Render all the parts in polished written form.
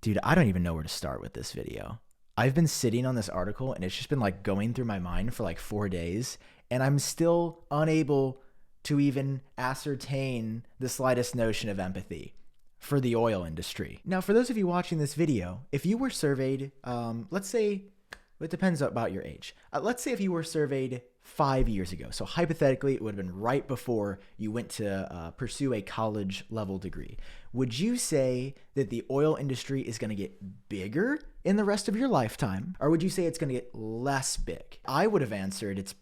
Dude, I don't even know where to start with this video. I've been sitting on this article and it's just been like going through my mind for like 4 days, and I'm still unable to even ascertain the slightest notion of empathy for the oil industry. Now, for those of you watching this video, if you were surveyed, let's say, it depends about your age. Let's say if you were surveyed 5 years ago. So hypothetically, it would have been right before you went to pursue a college level degree. Would you say that the oil industry is going to get bigger in the rest of your lifetime? Or would you say it's going to get less big? I would have answered it's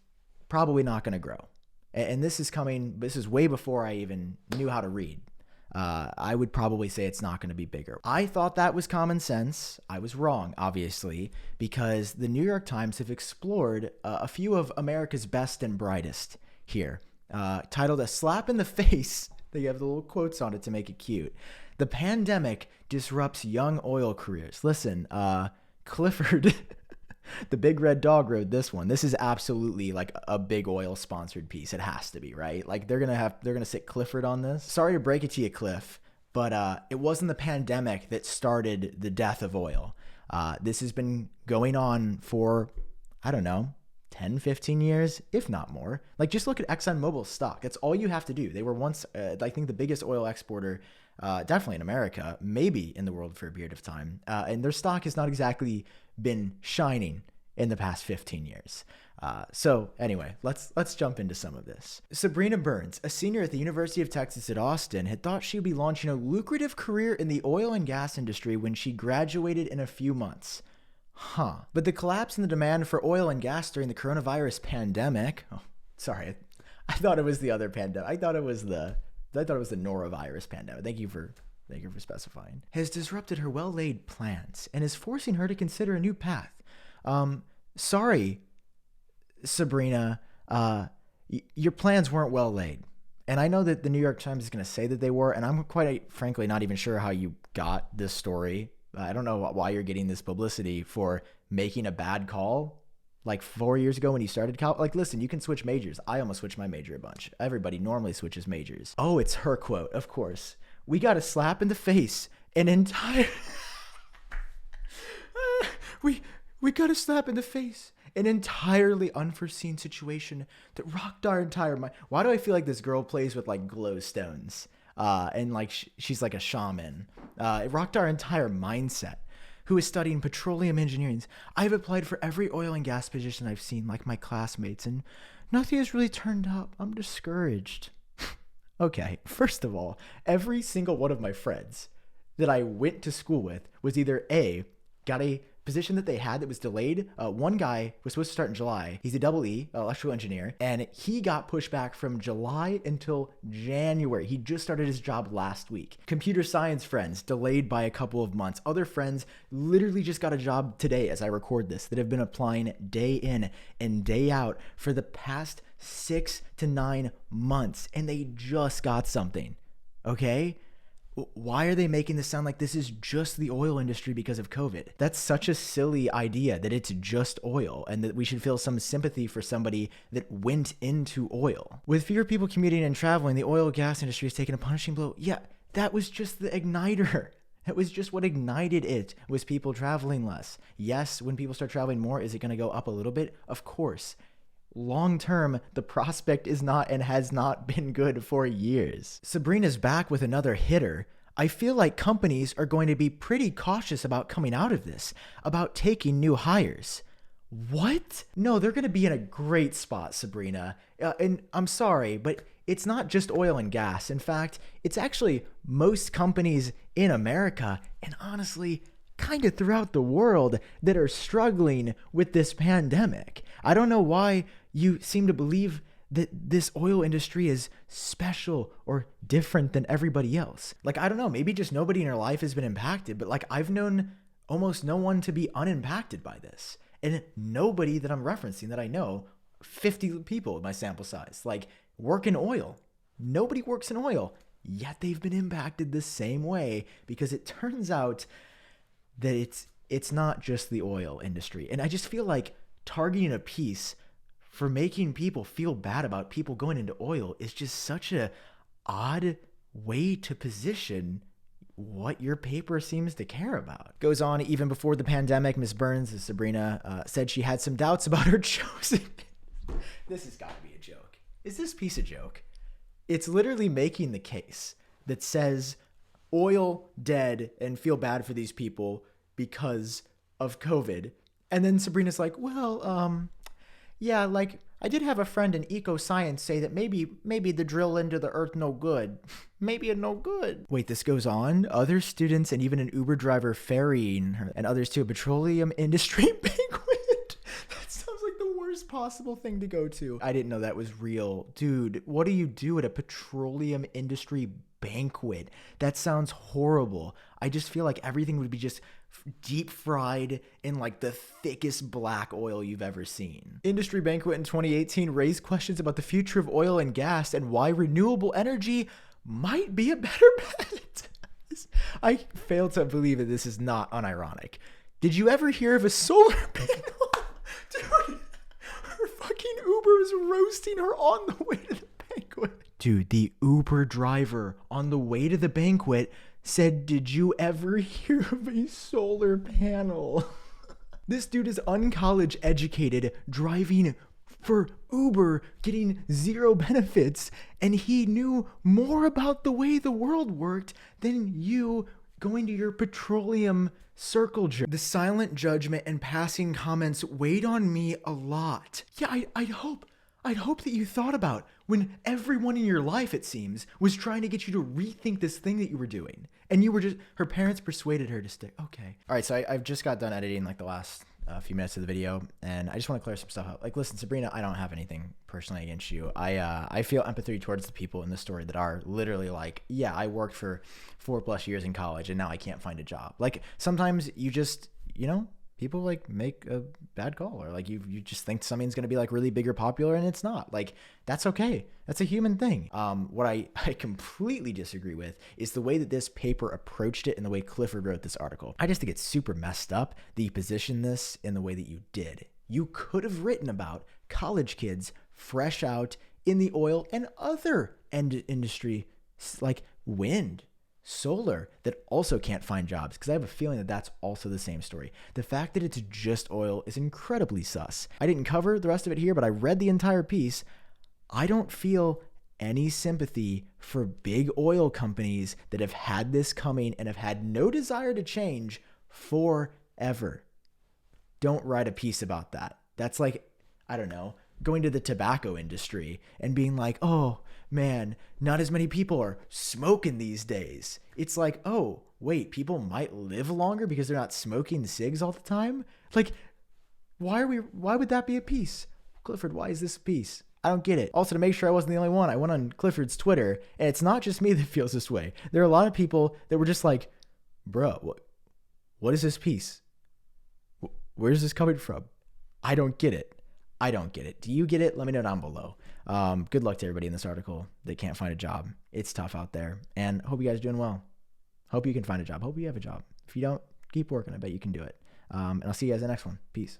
probably not going to grow. And this is way before I even knew how to read. I would probably say it's not going to be bigger. I thought that was common sense. I was wrong, obviously, because the New York Times have explored a few of America's best and brightest here, titled "A Slap in the Face." They have the little quotes on it to make it cute. The pandemic disrupts young oil careers. Listen, Clifford, the big red dog, wrote this one. This is absolutely like a big oil sponsored piece. It has to be, right? Like they're gonna sit Clifford on this. Sorry to break it to you, Cliff, but it wasn't the pandemic that started the death of oil. This has been going on for, I don't know, 10, 15 years, if not more. Like just look at ExxonMobil's stock. That's all you have to do. They were once, I think, the biggest oil exporter, definitely in America, maybe in the world for a period of time. And their stock has not exactly been shining in the past 15 years. So anyway, let's jump into some of this. Sabrina Burns, a senior at the University of Texas at Austin, had thought she'd be launching a lucrative career in the oil and gas industry when she graduated in a few months. But the collapse in the demand for oil and gas during the coronavirus pandemic, I thought it was the other pandemic. I thought it was the norovirus pandemic. Thank you for specifying. Has disrupted her well-laid plans and is forcing her to consider a new path. Sorry, Sabrina, your plans weren't well laid. And I know that the New York Times is going to say that they were, and I'm quite frankly not even sure how you got this story. I don't know why you're getting this publicity for making a bad call like 4 years ago when you started college. Like, listen, you can switch majors. I almost switched my major a bunch. Everybody normally switches majors. Oh, it's her quote, of course. We got a slap in the face. An entire... we got a slap in the face. An entirely unforeseen situation that rocked our entire mind. Why do I feel like this girl plays with like glow stones? And like she's like a shaman. It rocked our entire mindset. Who is studying petroleum engineering? I've applied for every oil and gas position I've seen, like my classmates, and nothing has really turned up. I'm discouraged. Okay, first of all, every single one of my friends that I went to school with was either got a position that they had that was delayed. One guy was supposed to start in July. He's a double E, electrical engineer, and he got pushed back from July until January. He just started his job last week. Computer science friends delayed by a couple of months. Other friends literally just got a job today as I record this that have been applying day in and day out for the past 6 to 9 months, and they just got something. Okay? Why are they making this sound like this is just the oil industry because of COVID? That's such a silly idea that it's just oil and that we should feel some sympathy for somebody that went into oil. With fewer people commuting and traveling, the oil and gas industry has taken a punishing blow. Yeah, that was just the igniter. That was just what ignited it, was people traveling less. Yes, when people start traveling more, is it going to go up a little bit? Of course. Long term, the prospect is not and has not been good for years. Sabrina's back with another hitter. I feel like companies are going to be pretty cautious about coming out of this, about taking new hires. What? No, they're going to be in a great spot, Sabrina. And I'm sorry, but it's not just oil and gas. In fact, it's actually most companies in America, and honestly, kind of throughout the world, that are struggling with this pandemic. I don't know why you seem to believe that this oil industry is special or different than everybody else. Like, I don't know, maybe just nobody in your life has been impacted, but like I've known almost no one to be unimpacted by this. And nobody that I'm referencing that I know, 50 people in my sample size, like work in oil. Nobody works in oil, yet they've been impacted the same way, because it turns out that it's not just the oil industry. And I just feel like targeting a piece for making people feel bad about people going into oil is just such a odd way to position what your paper seems to care about. Goes on, even before the pandemic, Ms. Burns, Sabrina, said she had some doubts about her chosen. This has got to be a joke. Is this piece a joke? It's literally making the case that says oil dead and feel bad for these people because of COVID. And then Sabrina's like, well, yeah, like I did have a friend in eco science say that maybe the drill into the earth no good. Maybe it no good. Wait, this goes on? Other students and even an Uber driver ferrying her and others to a petroleum industry banquet. That sounds like the worst possible thing to go to. I didn't know that was real. Dude, what do you do at a petroleum industry banquet? That sounds horrible. I just feel like everything would be just deep fried in like the thickest black oil you've ever seen. Industry banquet in 2018 raised questions about the future of oil and gas and why renewable energy might be a better bet. I fail to believe that this is not unironic. Did you ever hear of a solar panel? Dude, her fucking Uber was roasting her on the way to the banquet. Dude, the Uber driver on the way to the banquet said, did you ever hear of a solar panel? This dude is uncollege educated, driving for Uber, getting zero benefits, and he knew more about the way the world worked than you going to your petroleum circle jerk. The silent judgment and passing comments weighed on me a lot. Yeah, I'd hope that you thought about when everyone in your life, it seems, was trying to get you to rethink this thing that you were doing. And you were just, her parents persuaded her to stick. Okay. All right, so I've just got done editing like the last few minutes of the video, and I just want to clear some stuff up. Like, listen, Sabrina, I don't have anything personally against you. I feel empathy towards the people in the story that are literally like, yeah, I worked for 4+ years in college and now I can't find a job. Like, sometimes you just, people like make a bad call, or like you just think something's going to be like really big or popular and it's not. Like, that's okay. That's a human thing. What I completely disagree with is the way that this paper approached it and the way Clifford wrote this article. I just think it's super messed up that you position this in the way that you did. You could have written about college kids fresh out in the oil and other industry like wind, solar, that also can't find jobs, because I have a feeling that that's also the same story. The fact that it's just oil is incredibly sus. I didn't cover the rest of it here, but I read the entire piece. I don't feel any sympathy for big oil companies that have had this coming and have had no desire to change forever. Don't write a piece about that. That's like, I don't know, going to the tobacco industry and being like, oh man, not as many people are smoking these days. It's like, oh wait, people might live longer because they're not smoking cigs all the time? Like, why would that be a piece? Clifford, why is this a piece? I don't get it. Also, to make sure I wasn't the only one, I went on Clifford's Twitter, and it's not just me that feels this way. There are a lot of people that were just like, bro, what is this piece? Where's this coming from? I don't get it. I don't get it. Do you get it? Let me know down below. Good luck to everybody in this article that can't find a job. It's tough out there, and hope you guys are doing well. Hope you can find a job. Hope you have a job. If you don't, keep working. I bet you can do it. And I'll see you guys in the next one. Peace.